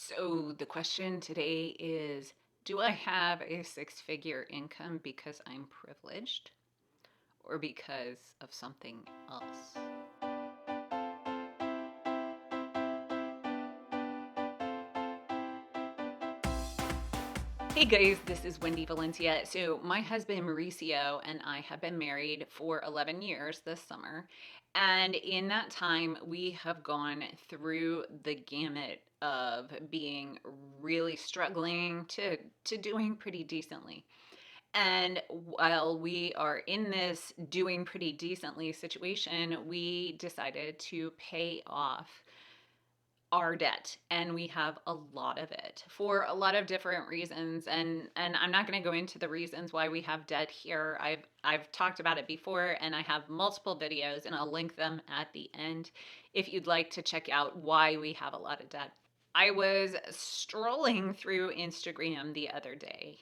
So the question today is, do I have a six-figure income because I'm privileged or because of something else? Hey guys, this is Wendy Valencia. So, my husband Mauricio and I have been married for 11 years this summer. And in that time, we have gone through the gamut of being really struggling to doing pretty decently. And while we are in this doing pretty decently situation, we decided to pay off our debt, and we have a lot of it for a lot of different reasons, and I'm not going to go into the reasons why we have debt here. I've talked about it before, and I have multiple videos, and I'll link them at the end if you'd like to check out why we have a lot of debt. I was strolling through Instagram the other day,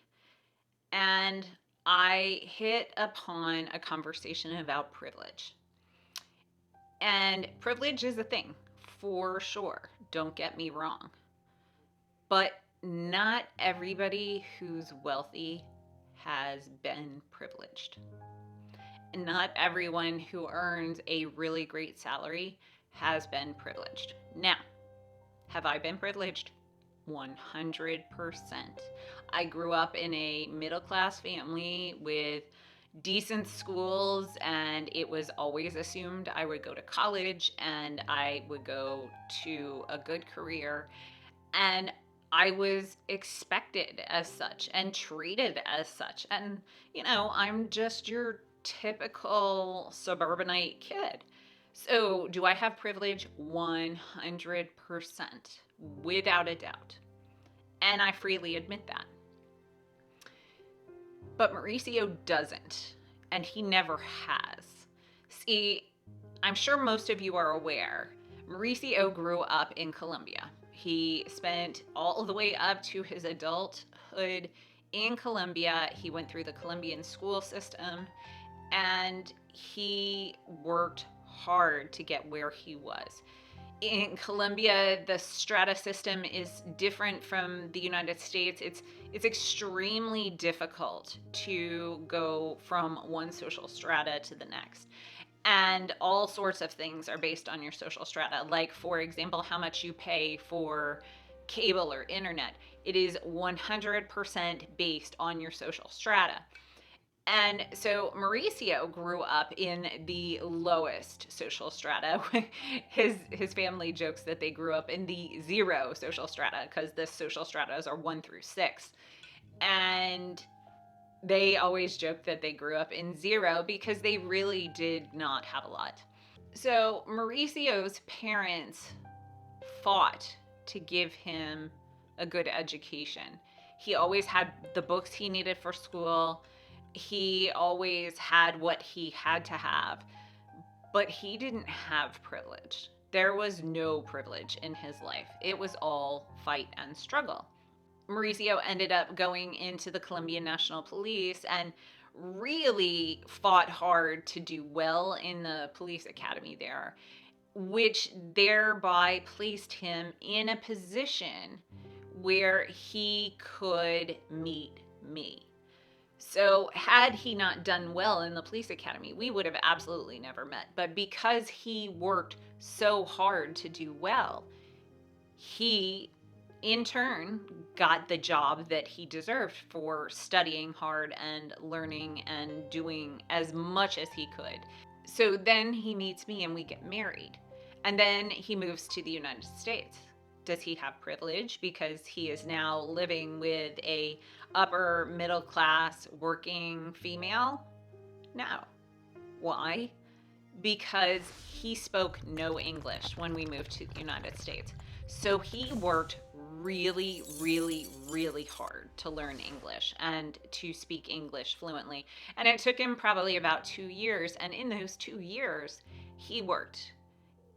and I hit upon a conversation about privilege. And privilege is a thing, for sure. Don't get me wrong. But not everybody who's wealthy has been privileged. And not everyone who earns a really great salary has been privileged. Now, have I been privileged? 100%. I grew up in a middle class family with decent schools, and it was always assumed I would go to college and I would go to a good career. And I was expected as such and treated as such. And, I'm just your typical suburbanite kid. So, do I have privilege? 100%, without a doubt. And I freely admit that. But Mauricio doesn't, and he never has. See, I'm sure most of you are aware, Mauricio grew up in Colombia. He spent all the way up to his adulthood in Colombia. He went through the Colombian school system, and he worked hard to get where he was. In Colombia, the strata system is different from the United States. It's extremely difficult to go from one social strata to the next. And all sorts of things are based on your social strata. Like, for example, how much you pay for cable or internet. It is 100% based on your social strata. And so Mauricio grew up in the lowest social strata. His family jokes that they grew up in the zero social strata because the social stratas are 1 through 6. And they always joke that they grew up in zero because they really did not have a lot. So Mauricio's parents fought to give him a good education. He always had the books he needed for school. He always had what he had to have, but he didn't have privilege. There was no privilege in his life. It was all fight and struggle. Mauricio ended up going into the Colombian National Police and really fought hard to do well in the police academy there, which thereby placed him in a position where he could meet me. So, had he not done well in the police academy, we would have absolutely never met. But because he worked so hard to do well, he in turn got the job that he deserved for studying hard and learning and doing as much as he could. So then he meets me and we get married. And then he moves to the United States. Does he have privilege because he is now living with a upper middle class working female? No. Why? Because he spoke no English when we moved to the United States. So he worked really, really, really hard to learn English and to speak English fluently. And it took him probably about 2 years. And in those 2 years, he worked.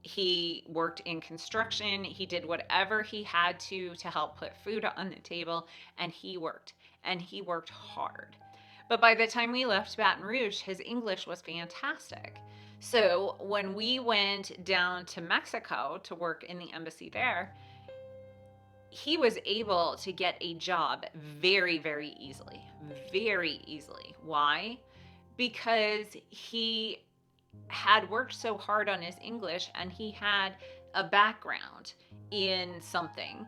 He worked in construction. He did whatever he had to help put food on the table. And he worked. And he worked hard. But by the time we left Baton Rouge, his English was fantastic. So when we went down to Mexico to work in the embassy there, he was able to get a job very, very easily. Very easily. Why? Because he had worked so hard on his English and he had a background in something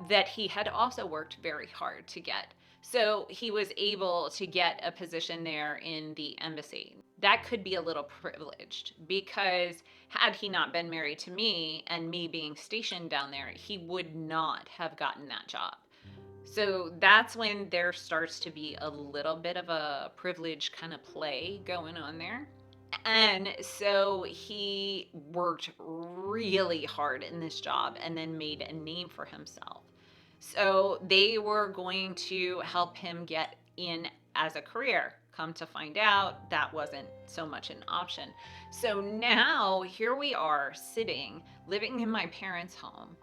that he had also worked very hard to get. So he was able to get a position there in the embassy. That could be a little privileged because had he not been married to me and me being stationed down there, he would not have gotten that job. So that's when there starts to be a little bit of a privilege kind of play going on there. And so he worked really hard in this job and then made a name for himself. So they were going to help him get in as a career. Come to find out, that wasn't so much an option. So now here we are sitting, living in my parents' home,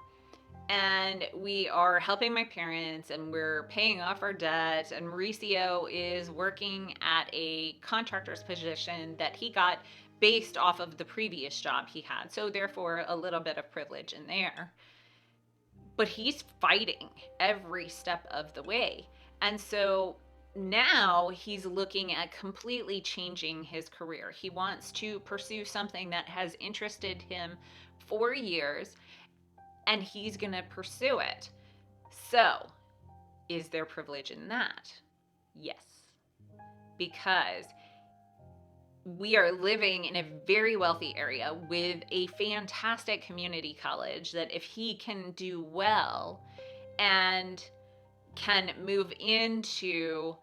and we are helping my parents and we're paying off our debt, and Mauricio is working at a contractor's position that he got based off of the previous job he had, so therefore a little bit of privilege in there, but he's fighting every step of the way. And so now he's looking at completely changing his career. He wants to pursue something that has interested him for years, and he's going to pursue it. So, is there privilege in that? Yes. Because we are living in a very wealthy area with a fantastic community college that if he can do well and can move into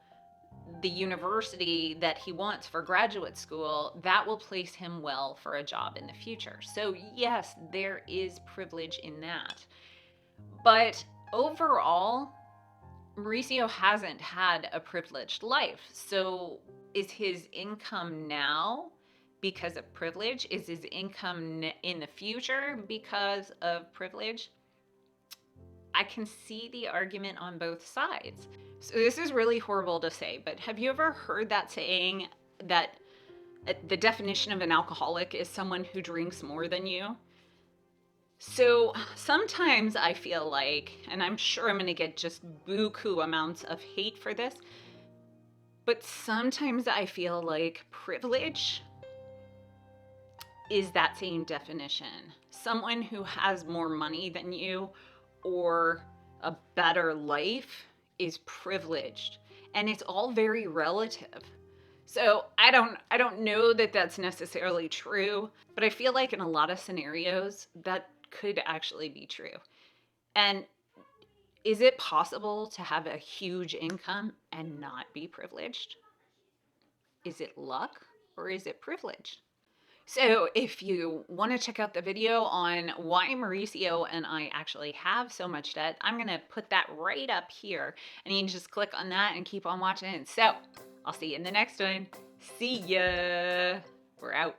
the university that he wants for graduate school, that will place him well for a job in the future. So yes, there is privilege in that. But overall, Mauricio hasn't had a privileged life. So is his income now because of privilege? Is his income in the future because of privilege? I can see the argument on both sides. So this is really horrible to say, but have you ever heard that saying that the definition of an alcoholic is someone who drinks more than you? So sometimes I feel like, and I'm sure I'm going to get just buku amounts of hate for this, but sometimes I feel like privilege is that same definition. Someone who has more money than you or a better life is privileged, and it's all very relative. So I don't know that that's necessarily true, but I feel like in a lot of scenarios that could actually be true. And is it possible to have a huge income and not be privileged? Is it luck or is it privilege? So if you want to check out the video on why Mauricio and I actually have so much debt, I'm going to put that right up here, and you can just click on that and keep on watching. So I'll see you in the next one. See ya. We're out.